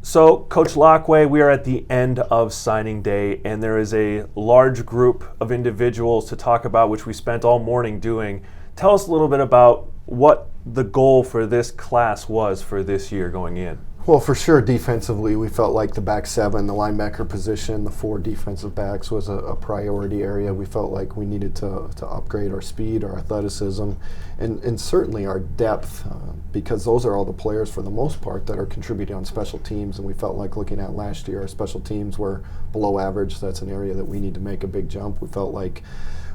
So, Coach Lockway, we are at the end of signing day, and there is a large group of individuals to talk about, which we spent all morning doing. Tell us a little bit about what the goal for this class was for this year going in. Well, for sure, defensively, we felt like the back seven, the linebacker position, the 4 defensive backs was a priority area. We felt like we needed to upgrade our speed, our athleticism, and certainly our depth, because those are all the players, for the most part, that are contributing on special teams. And we felt like, looking at last year, our special teams were below average. That's an area that we need to make a big jump. We felt like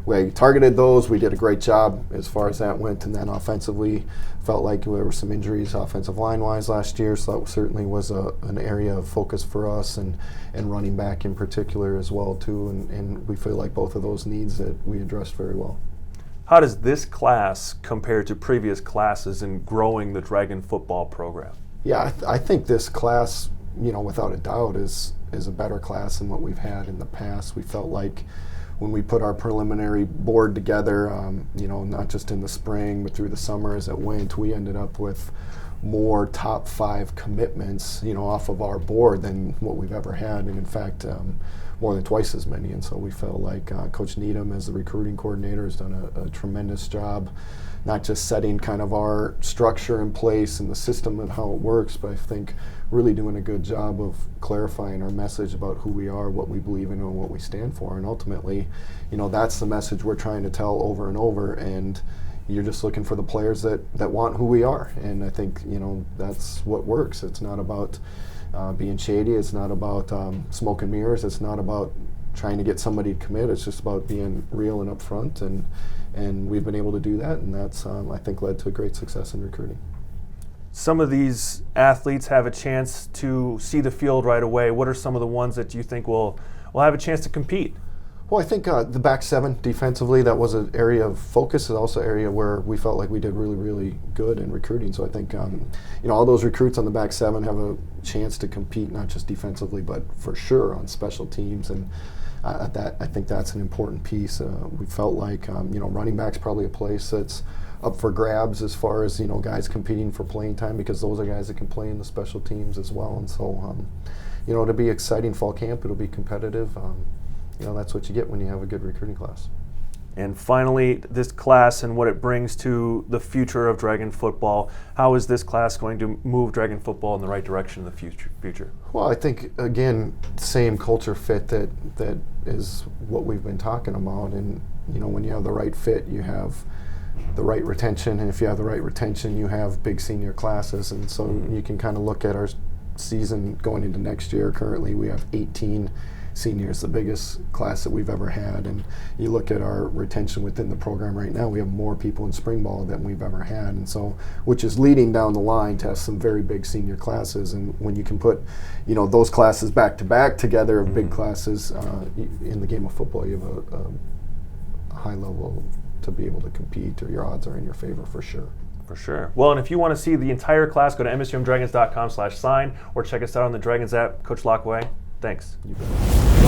we targeted those. We did a great job as far as that went. And then offensively, felt like there were some injuries offensive line-wise last year, so that certainly was an area of focus for us, and running back in particular as well, too. And we feel like both of those needs that we addressed very well. How does this class compare to previous classes in growing the Dragon football program? Yeah, I think this class, without a doubt, is a better class than what we've had in the past. We felt like when we put our preliminary board together, not just in the spring, but through the summer as it went, we ended up with more top 5 commitments, off of our board than what we've ever had. And in fact, more than twice as many. And so we felt like Coach Needham, as the recruiting coordinator, has done a tremendous job, not just setting kind of our structure in place and the system and how it works, but I think really doing a good job of clarifying our message about who we are, what we believe in, and what we stand for. And ultimately, that's the message we're trying to tell over and over. And you're just looking for the players that want who we are. And I think, that's what works. It's not about being shady. It's not about smoke and mirrors. It's not about trying to get somebody to commit. It's just about being real and upfront. And we've been able to do that. And that's, I think, led to great success in recruiting. Some of these athletes have a chance to see the field right away. What are some of the ones that you think will have a chance to compete? Well, I think the back seven defensively, that was an area of focus, and also an area where we felt like we did really, really good in recruiting. So I think all those recruits on the back seven have a chance to compete, not just defensively, but for sure on special teams. And I think that's an important piece. We felt like running back's probably a place that's up for grabs as far as guys competing for playing time, because those are guys that can play in the special teams as well. And so it'll be exciting fall camp. It'll be competitive. That's what you get when you have a good recruiting class. And finally, this class and what it brings to the future of Dragon football. How is this class going to move Dragon football in the right direction in the future? Well, I think, again, same culture fit that is what we've been talking about. And, when you have the right fit, you have the right retention. And if you have the right retention, you have big senior classes. And so you can kind of look at our season going into next year. Currently, we have 18 seniors, the biggest class that we've ever had. And you look at our retention within the program right now, we have more people in spring ball than we've ever had. And so, which is leading down the line to have some very big senior classes. And when you can put, those classes back to back together of big classes in the game of football, you have a high level to be able to compete, or your odds are in your favor for sure. For sure. Well, and if you want to see the entire class, go to msumdragons.com/sign or check us out on the Dragons app. Coach Lockway, thanks. You bet.